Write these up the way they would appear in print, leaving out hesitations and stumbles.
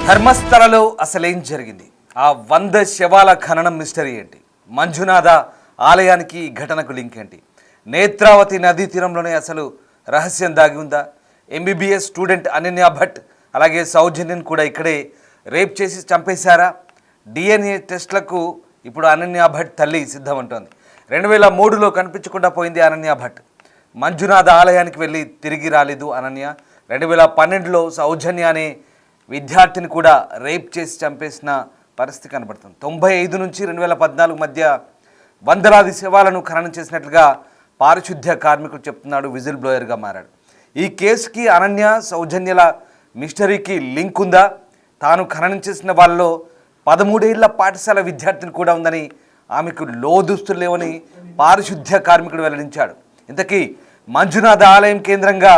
ధర్మస్థలలో అసలేం జరిగింది? ఆ 100 శవాల ఖననం మిస్టరీ ఏంటి? మంజునాథ ఆలయానికి ఘటనకు లింక్ ఏంటి? నేత్రావతి నదీ తీరంలోనే అసలు రహస్యం దాగి ఉందా? ఎంబీబీఎస్ స్టూడెంట్ అనన్య భట్ అలాగే సౌజన్యన్ కూడా ఇక్కడే రేప్ చేసి చంపేశారా? డిఎన్ఏ టెస్ట్లకు ఇప్పుడు అనన్య భట్ తల్లి సిద్ధమంటోంది. 2003లో కనిపించకుండా పోయింది అనన్య భట్. మంజునాథ ఆలయానికి వెళ్ళి తిరిగి రాలేదు అనన్య. 2012లో సౌజన్య అనే విద్యార్థిని కూడా రేప్ చేసి చంపేసిన పరిస్థితి కనబడుతుంది. 95 నుంచి 2014 మధ్య వందలాది శవాలను ఖననం చేసినట్లుగా పారిశుద్ధ్య కార్మికుడు చెప్తున్నాడు. విజిల్ బ్లోయర్గా మారాడు. ఈ కేసుకి అనన్య సౌజన్యల మిస్టరీకి లింక్ ఉందా? తాను ఖననం చేసిన వాళ్ళలో 13 ఏళ్ల పాఠశాల విద్యార్థిని కూడా ఉందని, ఆమెకు లోదుస్తులు లేవని పారిశుద్ధ్య కార్మికుడు వెల్లడించాడు. ఇంతకీ మంజునాథ ఆలయం కేంద్రంగా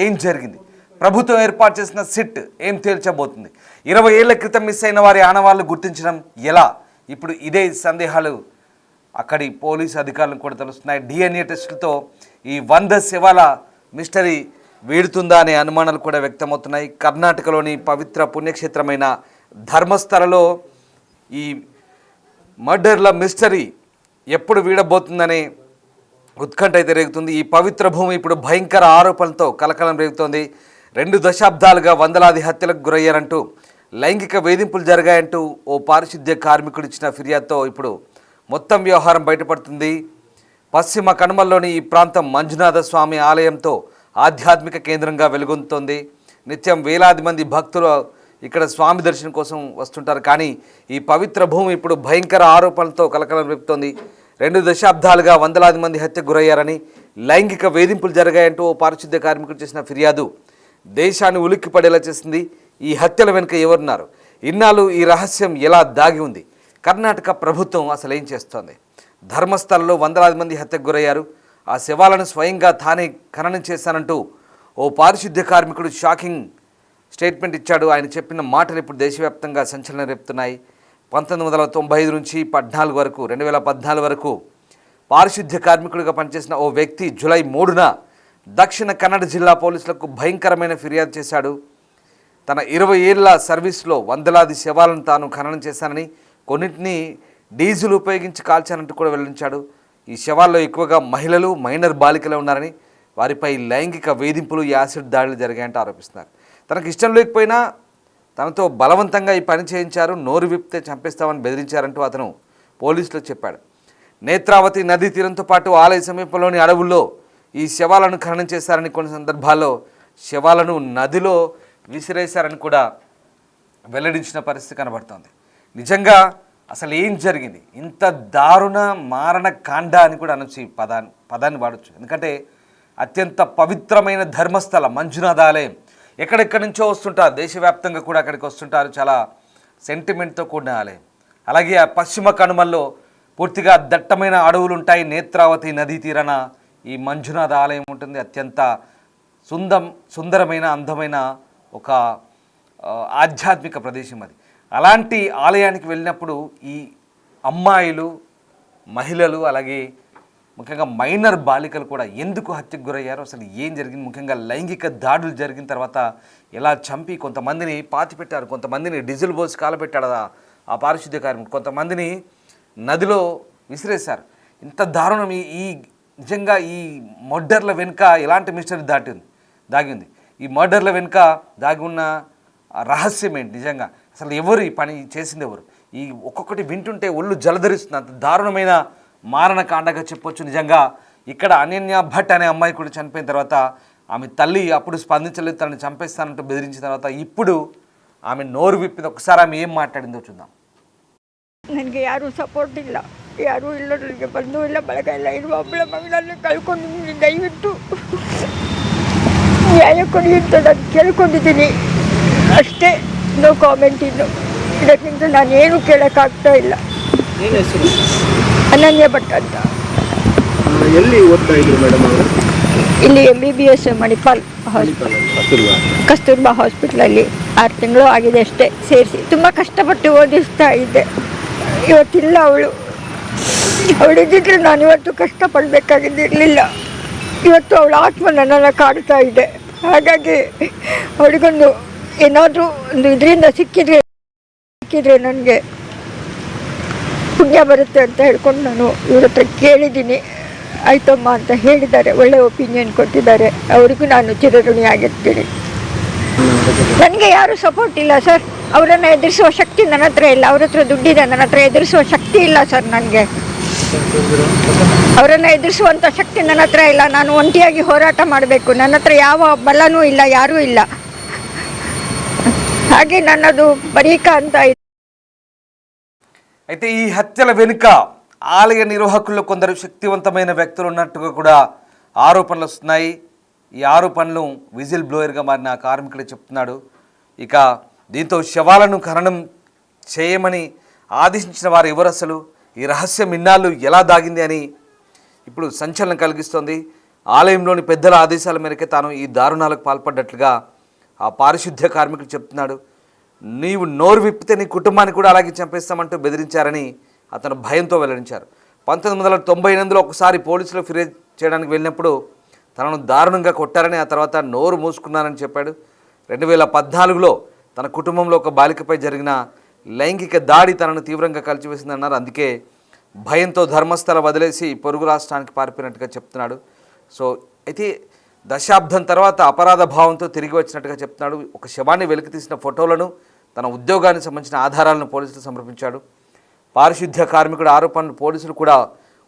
ఏం జరిగింది? ప్రభుత్వం ఏర్పాటు చేసిన సిట్ ఏం తేల్చబోతుంది? 20 ఏళ్ల క్రితం మిస్ అయిన వారి ఆనవాళ్లు గుర్తించడం ఎలా? ఇప్పుడు ఇదే సందేహాలు అక్కడి పోలీసు అధికారులకు కూడా తెలుస్తున్నాయి. డిఎన్ఏ టెస్టులతో ఈ 100 శవాల మిస్టరీ వీడుతుందా అనే అనుమానాలు కూడా వ్యక్తమవుతున్నాయి. కర్ణాటకలోని పవిత్ర పుణ్యక్షేత్రమైన ధర్మస్థలలో ఈ మర్డర్ల మిస్టరీ ఎప్పుడు వీడబోతుందనే ఉత్కంఠ అయితే రేగుతుంది. ఈ పవిత్ర భూమి ఇప్పుడు భయంకర ఆరోపణలతో కలకలం రేగుతోంది. 2 దశాబ్దాలుగా వందలాది హత్యలకు గురయ్యారంటూ, లైంగిక వేధింపులు జరిగాయంటూ ఓ పారిశుద్ధ్య కార్మికుడు ఇచ్చిన ఫిర్యాదుతో ఇప్పుడు మొత్తం వ్యవహారం బయటపడుతుంది. పశ్చిమ కనుమల్లోని ఈ ప్రాంతం మంజునాథ స్వామి ఆలయంతో ఆధ్యాత్మిక కేంద్రంగా వెలుగొందుతోంది. నిత్యం వేలాది మంది భక్తులు ఇక్కడ స్వామి దర్శనం కోసం వస్తుంటారు. కానీ ఈ పవిత్ర భూమి ఇప్పుడు భయంకర ఆరోపణలతో కలకలం రేపుతోంది. 2 దశాబ్దాలుగా వందలాది మంది హత్యకు గురయ్యారని, లైంగిక వేధింపులు జరిగాయంటూ ఓ పారిశుద్ధ్య కార్మికుడు చేసిన ఫిర్యాదు దేశాన్ని ఉలిక్కి పడేలా చేసింది. ఈ హత్యల వెనుక ఎవరున్నారు? ఇన్నాళ్ళు ఈ రహస్యం ఎలా దాగి ఉంది? కర్ణాటక ప్రభుత్వం అసలు ఏం చేస్తోంది? ధర్మస్థలంలో వందలాది మంది హత్యకు గురయ్యారు. ఆ శవాలను స్వయంగా తానే ఖననం చేశానంటూ ఓ పారిశుద్ధ్య కార్మికుడు షాకింగ్ స్టేట్మెంట్ ఇచ్చాడు. ఆయన చెప్పిన మాటలు ఇప్పుడు దేశవ్యాప్తంగా సంచలనం రేపుతున్నాయి. 1995 నుంచి 14 వరకు 2014 వరకు పారిశుద్ధ్య కార్మికుడిగా పనిచేసిన ఓ వ్యక్తి జూలై 3న దక్షిణ కన్నడ జిల్లా పోలీసులకు భయంకరమైన ఫిర్యాదు చేశాడు. తన 20 ఏళ్ల సర్వీస్లో వందలాది శవాలను తాను ఖననం చేశానని, కొన్నింటిని డీజిల్ ఉపయోగించి కాల్చానంటూ కూడా వెల్లడించాడు. ఈ శవాల్లో ఎక్కువగా మహిళలు, మైనర్ బాలికలే ఉన్నారని, వారిపై లైంగిక వేధింపులు, యాసిడ్ దాడులు జరిగాయంటూ ఆరోపిస్తున్నారు. తనకు ఇష్టం లేకపోయినా తనతో బలవంతంగా ఈ పని చేయించారు, నోరు విప్పితే చంపేస్తామని బెదిరించారంటూ అతను పోలీసులకు చెప్పాడు. నేత్రావతి నదీ తీరంతో పాటు ఆలయ సమీపంలోని అడవుల్లో ఈ శవాలను ఖననం చేశారని, కొన్ని సందర్భాల్లో శవాలను నదిలో విసిరేశారని కూడా వెల్లడించిన పరిస్థితి కనబడుతోంది. నిజంగా అసలు ఏం జరిగింది? ఇంత దారుణ మారణ కాండ అని కూడా అనొచ్చు, ఈ పదాన్ని వాడచ్చు. ఎందుకంటే అత్యంత పవిత్రమైన ధర్మస్థల మంజునాథ ఆలయం. ఎక్కడెక్కడి నుంచో వస్తుంటారు, దేశవ్యాప్తంగా కూడా అక్కడికి వస్తుంటారు. చాలా సెంటిమెంట్తో కూడిన ఆలయం. అలాగే ఆ పశ్చిమ కనుమల్లో పూర్తిగా దట్టమైన అడవులు ఉంటాయి. నేత్రావతి నదీ తీరాన ఈ మంజునాథ ఆలయం ఉంటుంది. అత్యంత సుందరమైన, అందమైన ఒక ఆధ్యాత్మిక ప్రదేశం అది. అలాంటి ఆలయానికి వెళ్ళినప్పుడు ఈ అమ్మాయిలు, మహిళలు, అలాగే ముఖ్యంగా మైనర్ బాలికలు కూడా ఎందుకు హత్యకు గురయ్యారు, అసలు ఏం జరిగింది, ముఖ్యంగా లైంగిక దాడులు జరిగిన తర్వాత ఎలా చంపి కొంతమందిని పాతిపెట్టారు, కొంతమందిని డీజిల్ పోసి కాలపెట్టాడు ఆ పారిశుద్ధ్య కార్మికుడు, కొంతమందిని నదిలో విసిరేశారు. ఇంత దారుణం ఈ నిజంగా ఈ మర్డర్ల వెనుక ఎలాంటి మిస్టరీ దాగి ఉంది? ఈ మర్డర్ల వెనుక దాగి ఉన్న రహస్యం ఏంటి? నిజంగా అసలు ఎవరు ఈ పని చేసింది? ఎవరు? ఈ ఒక్కొక్కటి వింటుంటే ఒళ్ళు జలధరిస్తుంది. అంత దారుణమైన మారణ కాండగా చెప్పొచ్చు. నిజంగా ఇక్కడ అనన్య భట్ అనే అమ్మాయి కూడా చనిపోయిన తర్వాత ఆమె తల్లి అప్పుడు స్పందించలేదు, తనని చంపేస్తానంటూ బెదిరించిన తర్వాత ఇప్పుడు ఆమె నోరు విప్పింది. ఒకసారి ఆమె ఏం మాట్లాడిందో చూద్దాం. ನನಗೆ ಯಾರೂ ಸಪೋರ್ಟ್ ಇಲ್ಲ, ಯಾರೂ ಇಲ್ಲ, ನನಗೆ ಬಂಧು ಇಲ್ಲ, ಬಳಗ ಇಲ್ಲ. ಇರುವ ಒಬ್ಬಳ ಮಗಳನ್ನು ಕಳ್ಕೊಂಡಿದ್ದೀನಿ. ದಯವಿಟ್ಟು ನ್ಯಾಯ ಕೊಡಿ ಅಂತ ನಾನು ಕೇಳ್ಕೊಂಡಿದ್ದೀನಿ ಅಷ್ಟೇ. No comment. ಇನ್ನು ಇದಕ್ಕಿಂತ ನಾನೇನು ಕೇಳೋಕ್ಕಾಗ್ತಾ ಇಲ್ಲ. ಅನನ್ಯ ಭಟ್ ಅಂತ. ಎಲ್ಲಿ ಓದ್ತಾ ಇದ್ರು ಮೇಡಮ್ ಅವರು? ಇಲ್ಲಿ MBBS ಮಣಿಪಾಲ್ ಕಸ್ತೂರ್ಬಾ ಹಾಸ್ಪಿಟ್ಲಲ್ಲಿ 6 ತಿಂಗಳು ಆಗಿದೆ ಅಷ್ಟೇ ಸೇರಿಸಿ. ತುಂಬ ಕಷ್ಟಪಟ್ಟು ಓದಿಸ್ತಾ ಇದ್ದೆ. ಇವತ್ತಿಲ್ಲ ಅವಳಿದ್ದಿದ್ರೆ ನಾನು ಇವತ್ತು ಕಷ್ಟಪಡಬೇಕಾಗಿದ್ದಿರಲಿಲ್ಲ. ಇವತ್ತು ಅವಳ ಆತ್ಮ ನನ್ನನ್ನು ಕಾಡ್ತಾ ಇದೆ. ಹಾಗಾಗಿ ಅವಳಿಗೊಂದು ಏನಾದರೂ ಒಂದು ಇದರಿಂದ ಸಿಕ್ಕಿದ್ರೆ ನನಗೆ ಪುಣ್ಯ ಬರುತ್ತೆ ಅಂತ ಹೇಳ್ಕೊಂಡು ನಾನು ಇವ್ರ ಹತ್ರ ಕೇಳಿದ್ದೀನಿ. ಆಯ್ತಮ್ಮ ಅಂತ ಹೇಳಿದ್ದಾರೆ, ಒಳ್ಳೆ ಒಪಿನಿಯನ್ ಕೊಟ್ಟಿದ್ದಾರೆ. ಅವರಿಗೂ ನಾನು ಚಿರಋಣಿಯಾಗಿರ್ತೀನಿ. ನನಗೆ ಯಾರೂ ಸಪೋರ್ಟ್ ಇಲ್ಲ ಸರ್. ಅವರನ್ನು ಎದುರಿಸುವ ಶಕ್ತಿ ನನ್ನ ಹತ್ರ ಇಲ್ಲ. ಅವ್ರ ಹತ್ರ ದುಡ್ಡಿದೆ, ನನ್ನ ಹತ್ರ ಎದುರಿಸುವ ಶಕ್ತಿ ಇಲ್ಲ ಸರ್. ನನಗೆ ಅವರನ್ನು ಎದುರಿಸುವಂಥ ಶಕ್ತಿ ನನ್ನ ಹತ್ರ ಇಲ್ಲ. ನಾನು ಒಂಟಿಯಾಗಿ ಹೋರಾಟ ಮಾಡಬೇಕು. ನನ್ನ ಹತ್ರ ಯಾವ ಬಲನೂ ಇಲ್ಲ, ಯಾರೂ ಇಲ್ಲ. ಹಾಗೆ నన్నದು బరీక ಅಂತ. అయితే ఈ హత్యల వెనుక ఆలయ నిర్వాహకుల్లో కొందరు శక్తివంతమైన వ్యక్తులు ఉన్నట్టుగా కూడా ఆరోపణలు వస్తున్నాయి. ఈ ఆరోపణలు విజిల్ బ్లోయర్గా మారిన కార్మికుడే చెప్తున్నాడు. ఇక దీంతో శవాలను ఖననం చేయమని ఆదేశించిన వారు ఎవరు, అసలు ఈ రహస్యం ఇన్నాళ్ళు ఎలా దాగింది అని ఇప్పుడు సంచలనం కలిగిస్తోంది. ఆలయంలోని పెద్దల ఆదేశాల మేరకే తాను ఈ దారుణాలకు పాల్పడ్డట్లుగా ఆ పారిశుద్ధ్య కార్మికుడు చెప్తున్నాడు. నీవు నోరు విప్పితే నీ కుటుంబాన్ని కూడా అలాగే చంపేస్తామంటూ బెదిరించారని అతను భయంతో వెల్లడించారు. 1998లో ఒకసారి పోలీసులు ఫిర్యాదు చేయడానికి వెళ్ళినప్పుడు తనను దారుణంగా కొట్టారని, ఆ తర్వాత నోరు మూసుకున్నానని చెప్పాడు. 2014లో తన కుటుంబంలో ఒక బాలికపై జరిగిన లైంగిక దాడి తనను తీవ్రంగా కలిచివేసిందన్నారు. అందుకే భయంతో ధర్మస్థల వదిలేసి పొరుగు రాష్ట్రానికి పారిపోయినట్టుగా చెప్తున్నాడు. సో అయితే దశాబ్దం తర్వాత అపరాధ భావంతో తిరిగి వచ్చినట్టుగా చెప్తున్నాడు. ఒక శవాన్ని వెలికి తీసిన ఫోటోలను, తన ఉద్యోగానికి సంబంధించిన ఆధారాలను పోలీసులు సమర్పించాడు. పారిశుద్ధ్య కార్మికుడు ఆరోపణలు పోలీసులు కూడా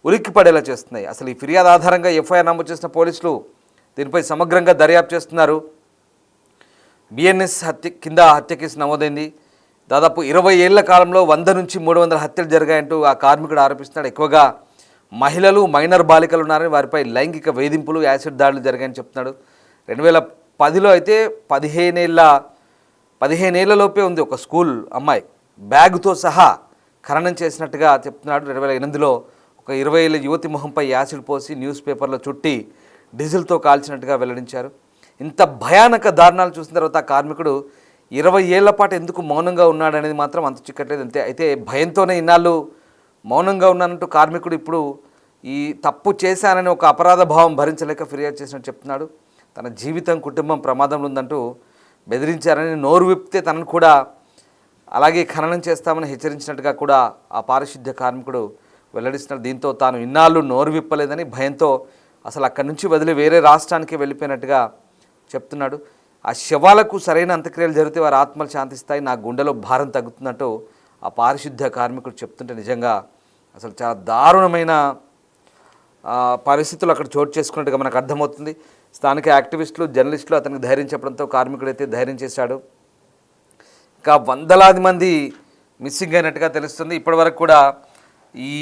ఉలిక్కిపడేలా చేస్తున్నాయి. అసలు ఈ ఫిర్యాదు ఆధారంగా ఎఫ్ఐఆర్ నమోదు చేసిన పోలీసులు దీనిపై సమగ్రంగా దర్యాప్తు చేస్తున్నారు. బిఎన్ఎస్ కింద హత్య కేసు నమోదైంది. దాదాపు 20 ఏళ్ల కాలంలో 100 నుంచి 300 హత్యలు జరిగాయంటూ ఆ కార్మికుడు ఆరోపిస్తున్నాడు. ఎక్కువగా మహిళలు, మైనర్ బాలికలు ఉన్నారని, వారిపై లైంగిక వేధింపులు, యాసిడ్ దాడులు జరిగాయని చెప్తున్నాడు. 2010లో అయితే 15 ఏళ్లలోపే ఉంది ఒక స్కూల్ అమ్మాయి, బ్యాగుతో సహా ఖననం చేసినట్టుగా చెప్తున్నాడు. 2008లో ఒక 20 ఏళ్ల యువతి మొహంపై యాసిడ్ పోసి న్యూస్ పేపర్లో చుట్టి డీజిల్తో కాల్చినట్టుగా వెల్లడించారు. ఇంత భయానక దారుణాలు చూసిన తర్వాత ఆ కార్మికుడు 20 ఏళ్ల పాటు ఎందుకు మౌనంగా ఉన్నాడనేది మాత్రం అంత చిక్కట్లేదు. అంతే. అయితే భయంతోనే ఇన్నాళ్ళు మౌనంగా ఉన్నానంటూ కార్మికుడు ఇప్పుడు ఈ తప్పు చేశానని ఒక అపరాధ భావం భరించలేక ఫిర్యాదు చేసినట్టు చెప్తున్నాడు. తన జీవితం, కుటుంబం ప్రమాదంలో ఉందంటూ బెదిరించారని, నోరు విప్పితే తనను కూడా అలాగే ఖననం చేస్తామని హెచ్చరించినట్టుగా కూడా ఆ పారిశుద్ధ్య కార్మికుడు వెల్లడిస్తున్నాడు. దీంతో తాను ఇన్నాళ్ళు నోరు విప్పలేదని భయంతో అసలు అక్కడి నుంచి వదిలి వేరే రాష్ట్రానికి వెళ్ళిపోయినట్టుగా చెప్తున్నాడు. ఆ శవాలకు సరైన అంత్యక్రియలు జరిగితే వారి ఆత్మలు శాంతిస్తాయి, నా గుండెలో భారం తగ్గుతుందంటూ ఆ పారిశుద్ధ్య కార్మికుడు చెప్తుంటే నిజంగా అసలు చాలా దారుణమైన పరిస్థితులు అక్కడ చోటు చేసుకున్నట్టుగా మనకు అర్థమవుతుంది. స్థానిక యాక్టివిస్టులు, జర్నలిస్టులు అతనికి ధైర్యం చెప్పడంతో కార్మికుడైతే ధైర్యం చేశాడు. ఇంకా వందలాది మంది మిస్సింగ్ అయినట్టుగా తెలుస్తుంది. ఇప్పటివరకు కూడా ఈ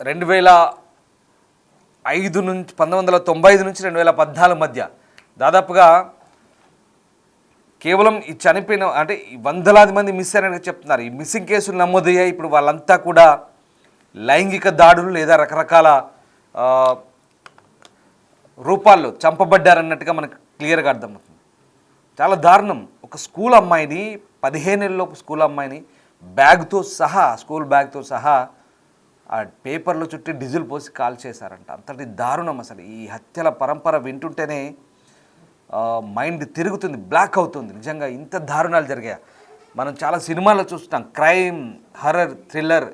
2005 నుంచి 1995 నుంచి 2014 మధ్య దాదాపుగా కేవలం ఈ చనిపోయిన అంటే వందలాది మంది మిస్ అయినట్టుగా చెప్తున్నారు. ఈ మిస్సింగ్ కేసులు నమోదయ్యాయి. ఇప్పుడు వాళ్ళంతా కూడా లైంగిక దాడులు లేదా రకరకాల రూపాల్లో చంపబడ్డారన్నట్టుగా మనకు క్లియర్గా అర్థమవుతుంది. చాలా దారుణం. ఒక స్కూల్ అమ్మాయిని, 15 ఏళ్ళలోపు స్కూల్ అమ్మాయిని బ్యాగ్తో సహా, స్కూల్ బ్యాగ్తో సహా ఆ పేపర్లో చుట్టి డీజిల్ పోసి కాల్ చేశారంట. అంతటి దారుణం. అసలు ఈ హత్యల పరంపర వింటుంటేనే మైండ్ తిరుగుతుంది, బ్లాక్ అవుతుంది. నిజంగా ఇంత దారుణాలు జరిగాయి. మనం చాలా సినిమాల్లో చూస్తుంటాం, క్రైమ్, హర్రర్, థ్రిల్లర్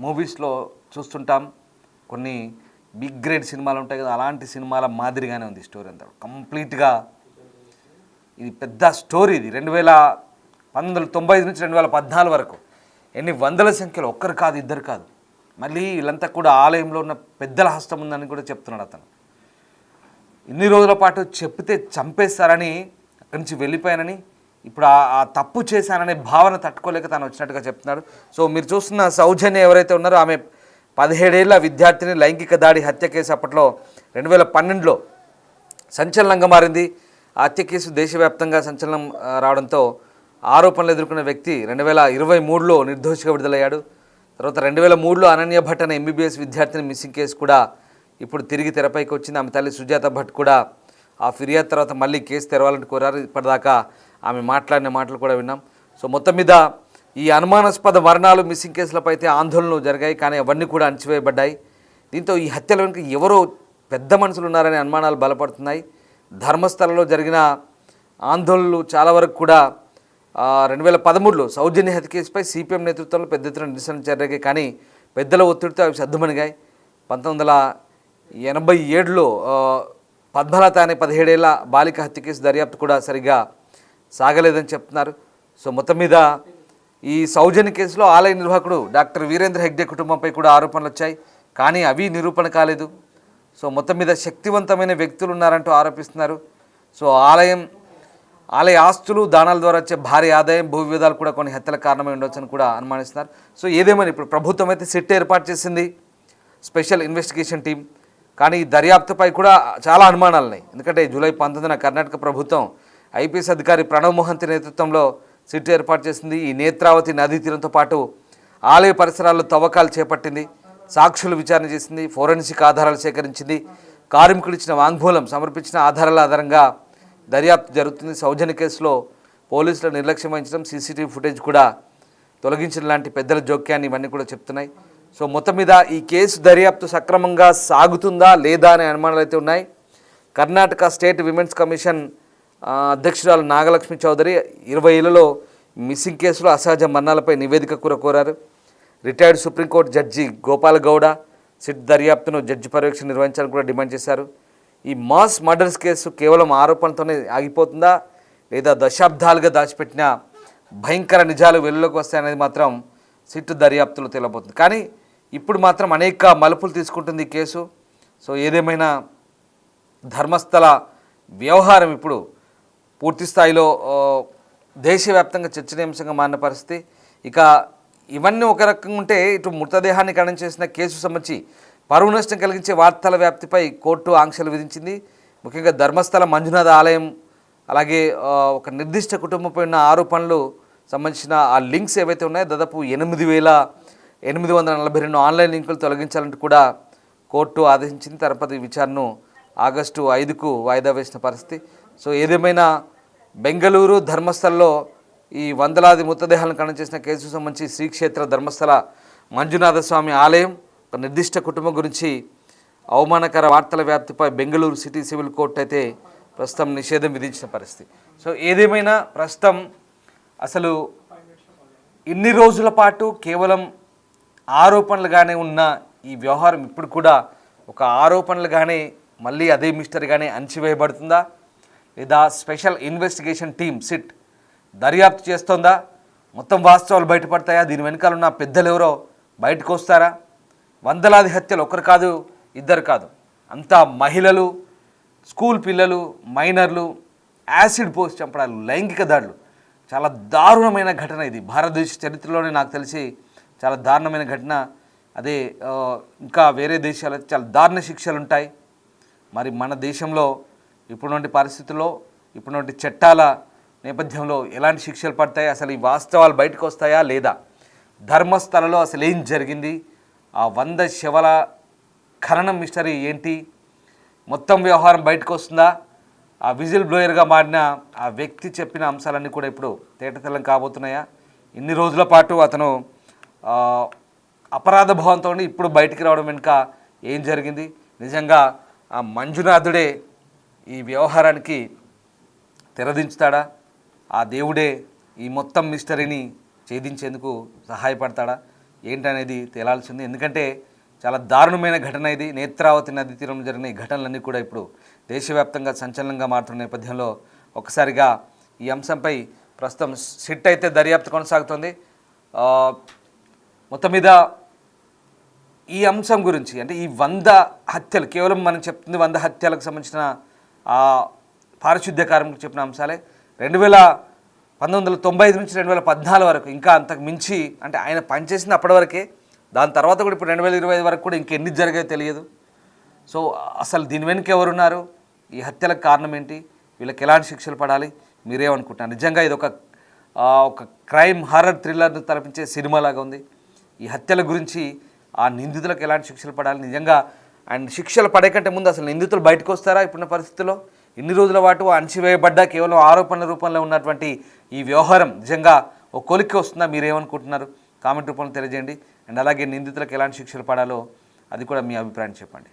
మూవీస్లో చూస్తుంటాం. కొన్ని బిగ్ గ్రేడ్ సినిమాలు ఉంటాయి కదా, అలాంటి సినిమాల మాదిరిగానే ఉంది స్టోరీ అంతా. కంప్లీట్గా ఇది పెద్ద స్టోరీ. ఇది 1995 నుంచి 2014 వరకు ఎన్ని వందల సంఖ్యలో, ఒక్కరు కాదు, ఇద్దరు కాదు, మళ్ళీ వీళ్ళంతా కూడా ఆలయంలో ఉన్న పెద్దల హస్తం ఉందని కూడా చెప్తున్నాడు అతను. ఇన్ని రోజుల పాటు చెప్తే చంపేస్తారని అక్కడి నుంచి వెళ్ళిపోయానని, ఇప్పుడు ఆ తప్పు చేశాననే భావన తట్టుకోలేక తాను వచ్చినట్టుగా చెప్తున్నాడు. సో మీరు చూస్తున్న సౌజన్య ఎవరైతే ఉన్నారో ఆమె 17 ఏళ్ల విద్యార్థిని లైంగిక దాడి హత్య కేసు అప్పట్లో 2012లో సంచలనంగా మారింది. ఆ హత్య కేసు దేశవ్యాప్తంగా సంచలనం రావడంతో ఆరోపణలు ఎదుర్కొన్న వ్యక్తి 2023లో నిర్దోషిగా విడుదలయ్యాడు. తర్వాత 2003లో అనన్య భట్ అనే MBBS విద్యార్థిని మిస్సింగ్ కేసు కూడా ఇప్పుడు తిరిగి తెరపైకి వచ్చింది. ఆమె తల్లి సుజాత భట్ కూడా ఆ ఫిర్యాదు తర్వాత మళ్ళీ కేసు తెరవాలని కోరారు. ఇప్పటిదాకా ఆమె మాట్లాడిన మాటలు కూడా విన్నాం. సో మొత్తం మీద ఈ అనుమానాస్పద మరణాలు, మిస్సింగ్ కేసులపై అయితే ఆందోళనలు జరిగాయి, కానీ అవన్నీ కూడా అణచివేయబడ్డాయి. దీంతో ఈ హత్యల వెనుక ఎవరో పెద్ద మనుషులు ఉన్నారనే అనుమానాలు బలపడుతున్నాయి. ధర్మస్థలంలో జరిగిన ఆందోళనలు చాలా వరకు కూడా 2013లో సౌజన్య హత్య కేసుపై సిపిఎం నేతృత్వంలో పెద్ద ఎత్తున నిరసన జరిగాయి. కానీ పెద్దల ఒత్తిడితో అవి సద్దుమణిగాయి. 1987లో పద్మలత అనే 17 ఏళ్ల బాలిక హత్య కేసు దర్యాప్తు కూడా సరిగా సాగలేదని చెప్తున్నారు. సో మొత్తం మీద ఈ సౌజన్య కేసులో ఆలయ నిర్వాహకుడు డాక్టర్ వీరేంద్ర హెగ్డే కుటుంబంపై కూడా ఆరోపణలు వచ్చాయి. కానీ అవి నిరూపణ కాలేదు. సో మొత్తం మీద శక్తివంతమైన వ్యక్తులు ఉన్నారంటూ ఆరోపిస్తున్నారు. సో ఆలయ ఆస్తులు దానాల ద్వారా వచ్చే భారీ ఆదాయం, భూ వివాదాలు కూడా కొన్ని హత్యలకు కారణమై ఉండొచ్చని కూడా అనుమానిస్తున్నారు. సో ఏదేమైనా ఇప్పుడు ప్రభుత్వం అయితే సిట్ ఏర్పాటు చేసింది, స్పెషల్ ఇన్వెస్టిగేషన్ టీం. కానీ ఈ దర్యాప్తుపై కూడా చాలా అనుమానాలు ఉన్నాయి. ఎందుకంటే జూలై 19న కర్ణాటక ప్రభుత్వం ఐపీఎస్ అధికారి ప్రణవ్ మోహంతి నేతృత్వంలో సిట్ ఏర్పాటు చేసింది. ఈ నేత్రావతి నదీ తీరంతో పాటు ఆలయ పరిసరాల్లో తవ్వకాలు చేపట్టింది, సాక్షులు విచారణ చేసింది, ఫోరెన్సిక్ ఆధారాలు సేకరించింది, కార్మికులు ఇచ్చిన వాంగ్మూలం సమర్పించిన ఆధారాల ఆధారంగా దర్యాప్తు జరుగుతుంది. సౌజన్య కేసులో పోలీసుల నిర్లక్ష్యం వహించడం, సీసీటీవీ ఫుటేజ్ కూడా తొలగించిన లాంటి పెద్దల జోక్యాన్ని ఇవన్నీ కూడా చెప్తున్నాయి. సో మొత్తం మీద ఈ కేసు దర్యాప్తు సక్రమంగా సాగుతుందా లేదా అనే అనుమానాలు అయితే ఉన్నాయి. కర్ణాటక స్టేట్ విమెన్స్ కమిషన్ అధ్యక్షురాలు నాగలక్ష్మి చౌదరి 20 ఏళ్లలో మిస్సింగ్ కేసులో అసహజ మరణాలపై నివేదిక కోరారు. Retired Supreme Court judge Gopal Gowda SIT దర్యాప్తును జడ్జి పర్యవేక్షణ నిర్వహించాలని కూడా డిమాండ్ చేశారు. ఈ మాస్ మర్డర్స్ కేసు కేవలం ఆరోపణలతోనే ఆగిపోతుందా లేదా దశాబ్దాలుగా దాచిపెట్టిన భయంకర నిజాలు వెలుగులోకి వస్తాయనేది మాత్రం సిట్ దర్యాప్తులో తేలబోతుంది. కానీ ఇప్పుడు మాత్రం అనేక మలుపులు తీసుకుంటుంది ఈ కేసు. సో ఏదేమైనా ధర్మస్థల వ్యవహారం ఇప్పుడు పూర్తి స్థాయిలో దేశవ్యాప్తంగా చర్చనీయాంశంగా మారిన పరిస్థితి. ఇక ఇవన్నీ ఒక రకంగా ఉంటే ఇటు మృతదేహాన్ని ఖననం చేసిన కేసు సంబంధించి పరువు నష్టం కలిగించే వార్తల వ్యాప్తిపై కోర్టు ఆంక్షలు విధించింది. ముఖ్యంగా ధర్మస్థల మంజునాథ ఆలయం, అలాగే ఒక నిర్దిష్ట కుటుంబంపై ఉన్న ఆరోపణలు సంబంధించిన ఆ లింక్స్ ఏవైతే ఉన్నాయో దాదాపు 8,842 ఆన్లైన్ లింకులు తొలగించాలంటూ కూడా కోర్టు ఆదేశించింది. తర్వాత ఈ విచారణను ఆగస్టు 5కు వాయిదా వేసిన పరిస్థితి. సో ఏదేమైనా బెంగళూరు ధర్మస్థలలో ఈ వందలాది మృతదేహాలను ఖననం చేసిన కేసుకు సంబంధించి శ్రీక్షేత్ర ధర్మస్థల మంజునాథ స్వామి ఆలయం, ఒక నిర్దిష్ట కుటుంబం గురించి అవమానకర వార్తల వ్యాప్తిపై బెంగళూరు సిటీ సివిల్ కోర్టు అయితే ప్రస్తుతం నిషేధం విధించిన పరిస్థితి. సో ఏదేమైనా ప్రస్తుతం అసలు ఇన్ని రోజుల పాటు కేవలం ఆరోపణలుగానే ఉన్న ఈ వ్యవహారం ఇప్పుడు కూడా ఒక ఆరోపణలుగానే మళ్ళీ అదే మిస్టరీగానే అణచివేయబడుతుందా లేదా స్పెషల్ ఇన్వెస్టిగేషన్ టీమ్ సిట్ దర్యాప్తు చేస్తోందా? మొత్తం వాస్తవాలు బయటపడతాయా? దీని వెనకాల ఉన్న పెద్దలు ఎవరో బయటకు వస్తారా? వందలాది హత్యలు, ఒకరు కాదు ఇద్దరు కాదు, అంతా మహిళలు, స్కూల్ పిల్లలు, మైనర్లు, యాసిడ్ పోసి చంపడాలు, లైంగిక దాడులు, చాలా దారుణమైన ఘటన ఇది. భారతదేశ చరిత్రలోనే నాకు తెలిసి చాలా దారుణమైన ఘటన. అదే ఇంకా వేరే దేశాలకు చాలా దారుణ శిక్షలు ఉంటాయి. మరి మన దేశంలో ఇప్పుడున్న పరిస్థితుల్లో, ఇప్పుడున్న చట్టాల నేపథ్యంలో ఎలాంటి శిక్షలు పడతాయి? అసలు ఈ వాస్తవాలు బయటకు వస్తాయా లేదా? ధర్మస్థలలో అసలు ఏం జరిగింది? ఆ 100 శవాల ఖననం మిస్టరీ ఏంటి? మొత్తం వ్యవహారం బయటకు వస్తుందా? ఆ విజిల్ బ్లోయర్గా మారిన ఆ వ్యక్తి చెప్పిన అంశాలన్నీ కూడా ఇప్పుడు తేటతెల్లం కాబోతున్నాయా? ఇన్ని రోజుల పాటు అతను అపరాధ భావంతో ఇప్పుడు బయటికి రావడం వెనుక ఏం జరిగింది? నిజంగా ఆ మంజునాథుడే ఈ వ్యవహారానికి తెరదించుతాడా? ఆ దేవుడే ఈ మొత్తం మిస్టరీని ఛేదించేందుకు సహాయపడతాడా? ఏంటనేది తేలాల్సింది. ఎందుకంటే చాలా దారుణమైన ఘటన ఇది. నేత్రావతి నది తీరంలో జరిగిన ఈ ఘటనలన్నీ కూడా ఇప్పుడు దేశవ్యాప్తంగా సంచలనంగా మారుతున్న నేపథ్యంలో ఒక్కసారిగా ఈ అంశంపై ప్రస్తుతం సిట్ అయితే దర్యాప్తు కొనసాగుతుంది. మొత్తం మీద ఈ అంశం గురించి, అంటే ఈ 100 హత్యలు, కేవలం మనం చెప్తుంది 100 హత్యలకు సంబంధించిన పారిశుద్ధ్య కార్మికులకు చెప్పిన అంశాలే. 1995 నుంచి 2014 వరకు, ఇంకా అంతకు మించి, అంటే ఆయన పనిచేసింది అప్పటి వరకే. దాని తర్వాత కూడా ఇప్పుడు 2025 వరకు కూడా ఇంకెన్ని జరిగాయో తెలియదు. సో అసలు దీని వెనుక ఎవరున్నారు? ఈ హత్యలకు కారణం ఏంటి? వీళ్ళకి ఎలాంటి శిక్షలు పడాలి? మీరేమనుకుంటున్నారు? నిజంగా ఇది ఒక క్రైమ్ హారర్ థ్రిల్లర్ను తలపించే సినిమాలాగా ఉంది. ఈ హత్యల గురించి ఆ నిందితులకు ఎలాంటి శిక్షలు పడాలి? నిజంగా అండ్ శిక్షలు పడే కంటే ముందు అసలు నిందితులు బయటకు వస్తారా ఇప్పుడున్న పరిస్థితుల్లో? ఇన్ని రోజుల పాటు అణచివేయబడ్డా కేవలం ఆరోపణల రూపంలో ఉన్నటువంటి ఈ వ్యవహారం నిజంగా ఒక కొలిక్కి వస్తుందా? మీరేమనుకుంటున్నారు? కామెంట్ రూపంలో తెలియజేయండి. అండ్ అలాగే నిందితులకు ఎలాంటి శిక్షలు పడాలో అది కూడా మీ అభిప్రాయం చెప్పండి.